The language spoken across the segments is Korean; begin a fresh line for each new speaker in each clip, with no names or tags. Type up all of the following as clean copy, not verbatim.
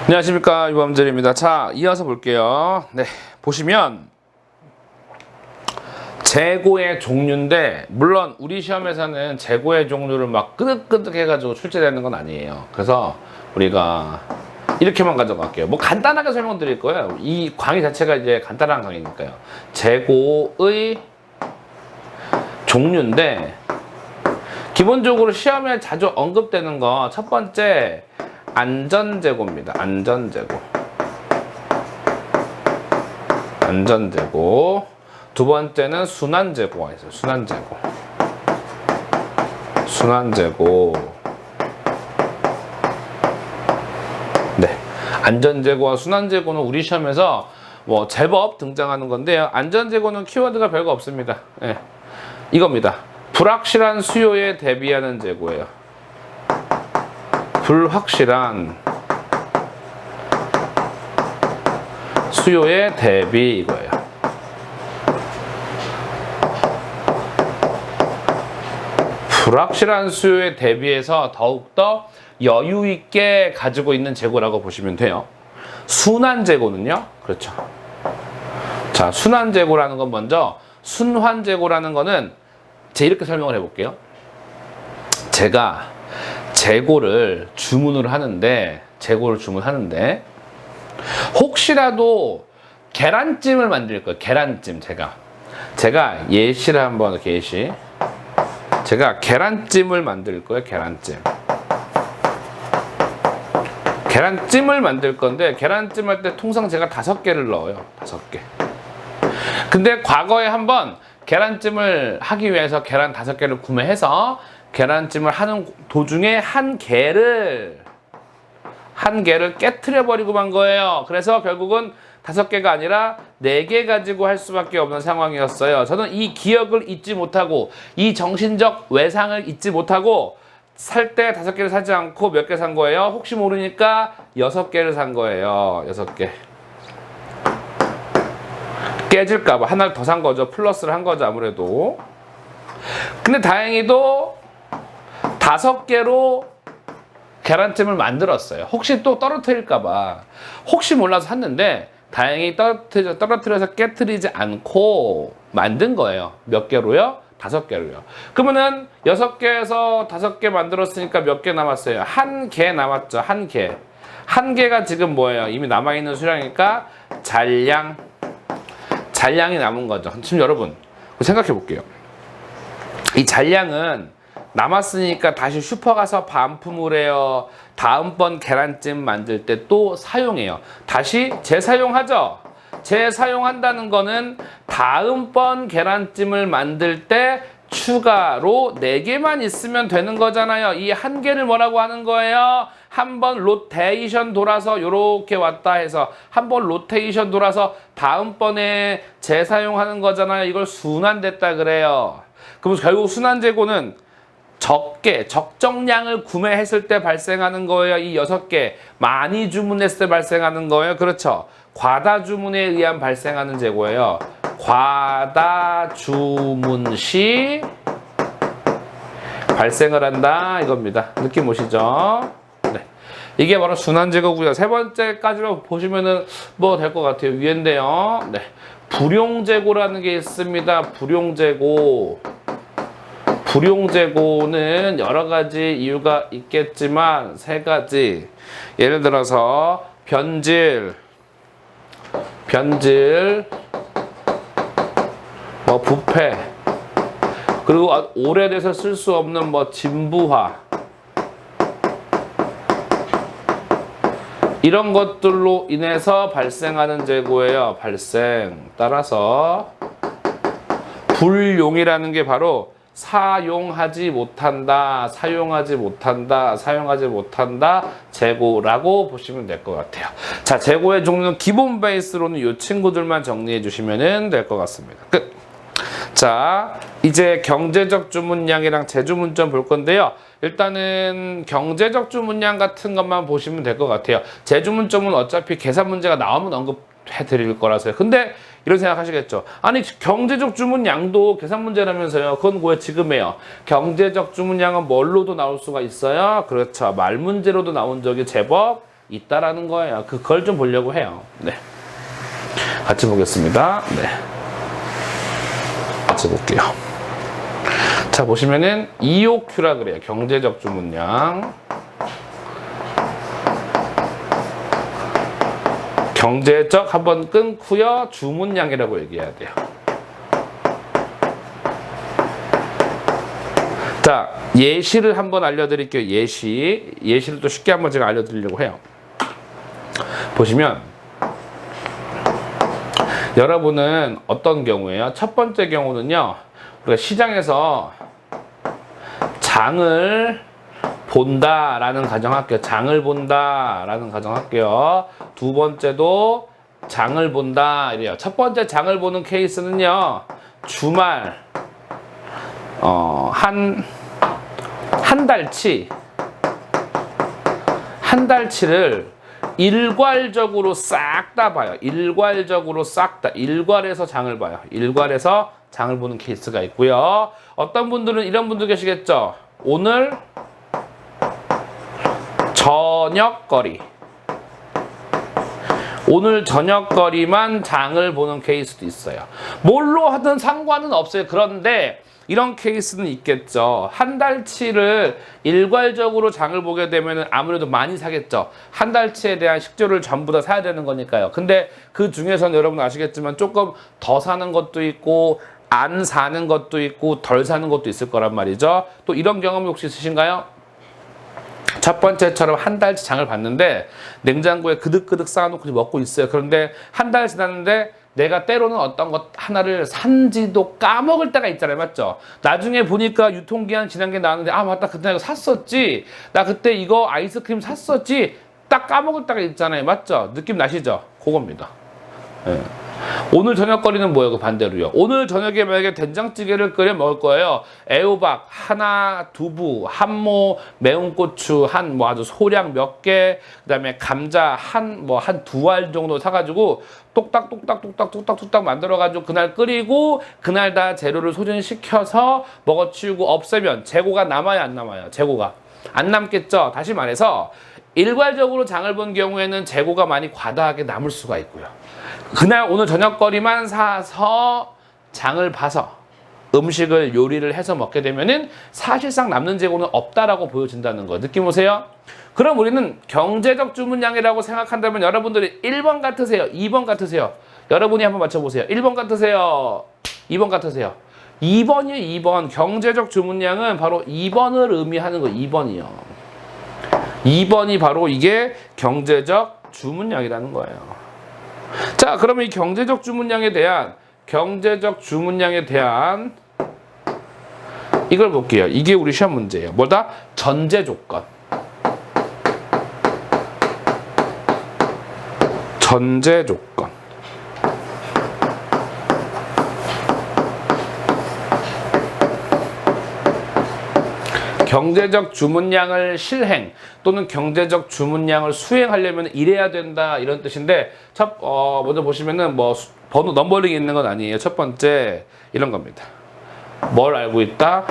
안녕하십니까, 유범절입니다. 자, 이어서 볼게요. 네, 보시면 재고의 종류인데, 물론 우리 시험에서는 재고의 종류를 막 끄덕끄덕 해가지고 출제되는 건 아니에요. 그래서 우리가 이렇게만 가져갈게요. 뭐 간단하게 설명드릴 거예요. 이 강의 자체가 이제 간단한 강의니까요. 재고의 종류인데, 기본적으로 시험에 자주 언급되는 거 첫 번째 안전재고입니다. 안전재고. 두 번째는 순환재고가 있어요. 순환재고. 네. 안전재고와 순환재고는 우리 시험에서 뭐 제법 등장하는 건데요. 안전재고는 키워드가 별거 없습니다. 네. 이겁니다. 불확실한 수요에 대비하는 재고예요. 불확실한 수요에 대비 이거예요. 불확실한 수요에 대비해서 더욱더 여유 있게 가지고 있는 재고라고 보시면 돼요. 순환 재고는요? 그렇죠. 자, 순환 재고라는 건 먼저 순환 재고라는 거는 제가 이렇게 설명을 해볼게요. 제가 재고를 주문하는데 혹시라도 계란찜을 만들 거예요. 계란찜. 제가 예시를 한번 이렇게 제가 계란찜을 만들 거예요. 계란찜을 만들 건데, 계란찜 할 때 통상 제가 5개를 넣어요. 5개. 근데 과거에 한번 계란찜을 하기 위해서 계란 5개를 구매해서 계란찜을 하는 도중에 한 개를 깨트려 버리고 만 거예요. 그래서 결국은 5개가 아니라 4개 가지고 할 수밖에 없는 상황이었어요. 저는 이 기억을 잊지 못하고, 이 정신적 외상을 잊지 못하고, 살 때 5개를 사지 않고 몇 개 산 거예요? 혹시 모르니까 6개를 산 거예요. 6개. 깨질까봐 하나를 더 산 거죠. 플러스를 한 거죠, 아무래도. 근데 다행히도 5개로 계란찜을 만들었어요. 혹시 또 떨어뜨릴까봐. 혹시 몰라서 샀는데, 다행히 떨어뜨려서 깨트리지 않고 만든 거예요. 몇 개로요? 5개로요. 그러면은 6개에서 5개 만들었으니까 몇 개 남았어요? 1개 남았죠. 1개. 1개가 지금 뭐예요? 이미 남아있는 수량이니까 잔량이 남은 거죠. 지금 여러분 생각해 볼게요. 이 잔량은 남았으니까 다시 슈퍼 가서 반품을 해요. 다음번 계란찜 만들 때 또 사용해요. 다시 재사용하죠. 재사용한다는 거는 다음번 계란찜을 만들 때 추가로 4개만 있으면 되는 거잖아요. 이 1개를 뭐라고 하는 거예요? 한번 로테이션 돌아서 요렇게 왔다 해서 한번 로테이션 돌아서 다음번에 재사용하는 거잖아요. 이걸 순환됐다 그래요. 그럼 결국 순환재고는 적정량을 구매했을 때 발생하는 거예요. 이 6개. 많이 주문했을 때 발생하는 거예요. 그렇죠. 과다 주문에 의한 발생하는 재고예요. 과다 주문 시 발생을 한다 이겁니다. 느낌 오시죠? 네. 이게 바로 순환재고고요. 세 번째까지로 보시면은 뭐 될 것 같아요. 위인데요. 네. 불용재고라는 게 있습니다. 불용재고는 여러 가지 이유가 있겠지만 3가지. 예를 들어서 변질, 뭐 부패, 그리고 오래돼서 쓸 수 없는 뭐 진부화, 이런 것들로 인해서 발생하는 재고예요. 따라서 불용이라는 게 바로 사용하지 못한다 재고라고 보시면 될 것 같아요. 자, 재고의 종류는 기본 베이스로는 이 친구들만 정리해 주시면 될 것 같습니다. 끝. 자, 이제 경제적 주문량이랑 재주문점 볼 건데요. 일단은 경제적 주문량 같은 것만 보시면 될 것 같아요. 재주문점은 어차피 계산 문제가 나오면 언급해 드릴 거라서요. 근데 이런 생각 하시겠죠. 아니, 경제적 주문량도 계산 문제라면서요. 그건 왜 지금 해요? 경제적 주문량은 뭘로도 나올 수가 있어요? 그렇죠. 말 문제로도 나온 적이 제법 있다라는 거예요. 그걸 좀 보려고 해요. 네. 같이 보겠습니다. 네. 같이 볼게요. 자, 보시면은 EOQ라 그래요. 경제적 주문량. 경제적 한번 끊고요. 주문량이라고 얘기해야 돼요. 자, 예시를 한번 알려드릴게요. 예시를 또 쉽게 한번 제가 알려드리려고 해요. 보시면 여러분은 어떤 경우예요? 첫 번째 경우는요. 우리가 시장에서 장을 본다라는 가정할게요. 장을 본다라는 가정할게요. 두 번째도 장을 본다 이래요. 첫 번째 장을 보는 케이스는요. 주말 한 달치를 일괄적으로 싹 다 봐요. 일괄적으로 싹 다. 일괄해서 장을 봐요. 일괄해서 장을 보는 케이스가 있고요. 어떤 분들은 이런 분들 계시겠죠. 오늘 저녁거리만 장을 보는 케이스도 있어요. 뭘로 하든 상관은 없어요. 그런데 이런 케이스는 있겠죠. 한 달치를 일괄적으로 장을 보게 되면 아무래도 많이 사겠죠. 한 달치에 대한 식재료를 전부 다 사야 되는 거니까요. 근데 그 중에서는 여러분 아시겠지만 조금 더 사는 것도 있고 안 사는 것도 있고 덜 사는 것도 있을 거란 말이죠. 또 이런 경험 혹시 있으신가요? 첫 번째처럼 한 달치 장을 봤는데 냉장고에 그득그득 쌓아놓고 먹고 있어요. 그런데 한 달 지났는데 내가 때로는 어떤 것 하나를 산지도 까먹을 때가 있잖아요. 맞죠? 나중에 보니까 유통기한 지난 게 나왔는데 아 맞다 그때 이거 샀었지. 나 그때 이거 아이스크림 샀었지. 딱 까먹을 때가 있잖아요. 맞죠? 느낌 나시죠? 그겁니다. 네. 오늘 저녁거리는 뭐예요? 그 반대로요. 오늘 저녁에 만약에 된장찌개를 끓여 먹을 거예요. 애호박 하나, 두부, 한모, 매운 고추 한 뭐 아주 소량 몇 개, 그다음에 감자 한 두 알 정도 사가지고 똑딱똑딱 만들어가지고 그날 끓이고 그날 다 재료를 소진시켜서 먹어치우고 없애면 재고가 남아요, 안 남아요? 재고가 안 남겠죠. 다시 말해서 일괄적으로 장을 본 경우에는 재고가 많이 과다하게 남을 수가 있고요. 그날 오늘 저녁거리만 사서 장을 봐서 음식을 요리를 해서 먹게 되면은 사실상 남는 재고는 없다라고 보여진다는 거 느낌 오세요? 그럼 우리는 경제적 주문량이라고 생각한다면 여러분들이 1번 같으세요? 2번 같으세요? 여러분이 한번 맞춰보세요. 1번 같으세요? 2번 같으세요? 2번이요. 2번. 경제적 주문량은 바로 2번을 의미하는 거 2번이요. 2번이 바로 이게 경제적 주문량이라는 거예요. 자, 그러면 이 경제적 주문량에 대한 이걸 볼게요. 이게 우리 시험 문제예요. 뭐다? 전제 조건. 전제 조건. 경제적 주문량을 실행 또는 경제적 주문량을 수행하려면 이래야 된다 이런 뜻인데 먼저 보시면은 번호 넘버링이 있는 건 아니에요. 첫 번째 이런 겁니다. 뭘 알고 있다?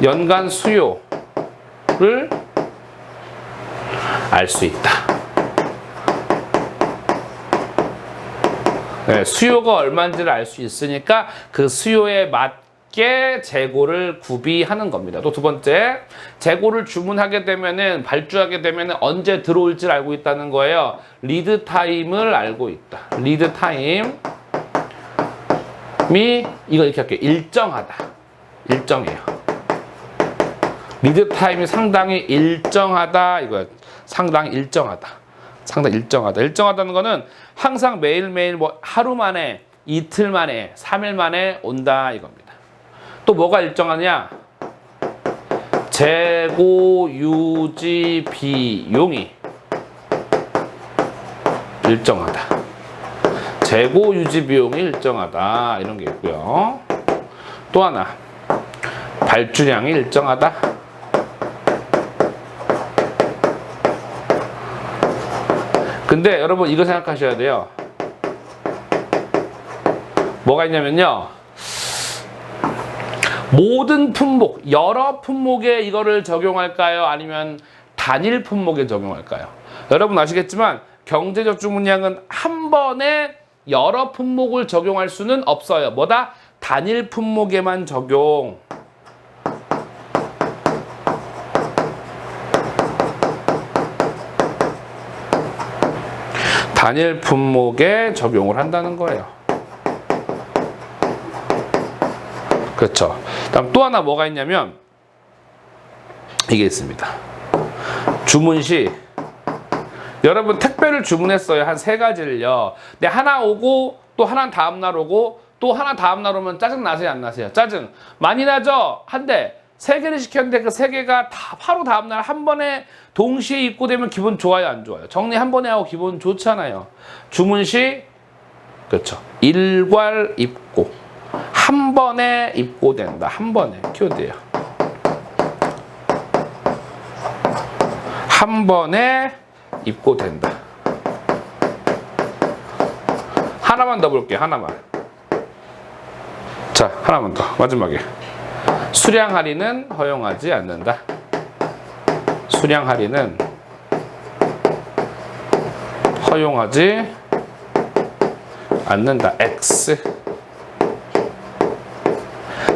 연간 수요를 알 수 있다. 네, 수요가 얼마인지를 알 수 있으니까 그 수요에 맞게 재고를 구비하는 겁니다. 또 두 번째, 재고를 주문하게 되면은 발주하게 되면은 언제 들어올지를 알고 있다는 거예요. 리드 타임을 알고 있다. 리드 타임이 이거 이렇게 할게요. 일정하다. 일정해요. 리드 타임이 상당히 일정하다 이거예요. 상당히 일정하다. 상당히 일정하다. 일정하다는 거는 항상 매일매일 하루 만에, 이틀 만에, 3일 만에 온다 이겁니다. 또 뭐가 일정하냐? 재고 유지 비용이 일정하다. 재고 유지 비용이 일정하다. 이런 게 있고요. 또 하나. 발주량이 일정하다. 근데 여러분 이거 생각하셔야 돼요. 뭐가 있냐면요. 모든 품목, 여러 품목에 이거를 적용할까요? 아니면 단일 품목에 적용할까요? 여러분 아시겠지만 경제적 주문량은 한 번에 여러 품목을 적용할 수는 없어요. 뭐다? 단일 품목에만 적용. 단일 품목에 적용을 한다는 거예요. 그렇죠. 다음 또 하나 뭐가 있냐면 이게 있습니다. 주문 시 여러분 택배를 주문했어요. 한 3가지를요. 근데 하나 오고 또 하나 다음날 오고 또 하나 다음날 오면 짜증 나세요? 안 나세요? 짜증 많이 나죠? 한데 3개를 시켰는데 그 3개가 다 바로 다음날 한 번에 동시에 입고되면 기분 좋아요? 안 좋아요? 정리 한 번에 하고 기분 좋잖아요. 주문 시 그렇죠. 일괄 입고 한 번에 입고된다. 한 번에 키워드예요. 한 번에 입고된다. 하나만 더 볼게요. 하나만. 자, 하나만 더. 마지막에. 수량 할인은 허용하지 않는다. 수량 할인은 허용하지 않는다. X.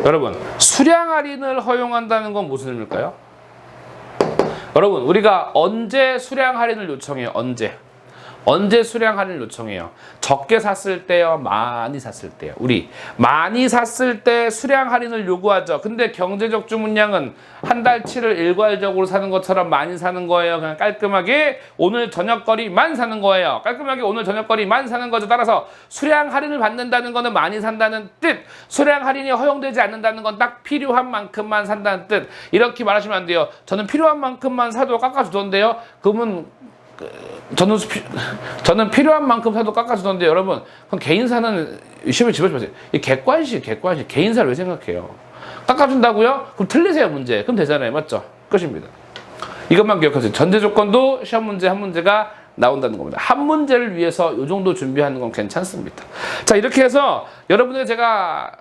여러분, 수량 할인을 허용한다는 건 무슨 의미일까요? 여러분, 우리가 언제 수량 할인을 요청해요? 언제 수량 할인을 요청해요? 적게 샀을 때요? 많이 샀을 때요? 우리 많이 샀을 때 수량 할인을 요구하죠. 근데 경제적 주문량은 한 달치를 일괄적으로 사는 것처럼 많이 사는 거예요. 그냥 깔끔하게 오늘 저녁거리만 사는 거예요. 깔끔하게 오늘 저녁거리만 사는 거죠. 따라서 수량 할인을 받는다는 거는 많이 산다는 뜻. 수량 할인이 허용되지 않는다는 건 딱 필요한 만큼만 산다는 뜻. 이렇게 말하시면 안 돼요. 저는 필요한 만큼만 사도 깎아주던데요. 그러면 저는 필요한 만큼 사도 깎아주던데 여러분 그럼 개인사는 시험에 집어주지 마세요. 이 객관식 개인사를 왜 생각해요? 깎아준다고요? 그럼 틀리세요 문제. 그럼 되잖아요. 맞죠? 끝입니다. 이것만 기억하세요. 전제 조건도 시험 문제 한 문제가 나온다는 겁니다. 한 문제를 위해서 이 정도 준비하는 건 괜찮습니다. 자 이렇게 해서 여러분들 제가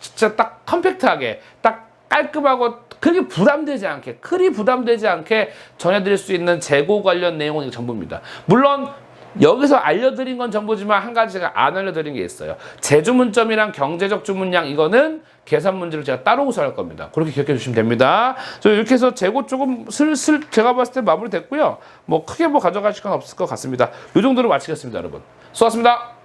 진짜 딱 컴팩트하게 딱 깔끔하고 그리 부담되지 않게 전해드릴 수 있는 재고 관련 내용은 전부입니다. 물론 여기서 알려드린 건 전부지만 한 가지 제가 안 알려드린 게 있어요. 재주문점이랑 경제적 주문량 이거는 계산 문제를 제가 따로 우수할 겁니다. 그렇게 기억해 주시면 됩니다. 이렇게 해서 재고 조금 슬슬 제가 봤을 때 마무리됐고요. 뭐 크게 가져가실 건 없을 것 같습니다. 이 정도로 마치겠습니다, 여러분. 수고하셨습니다.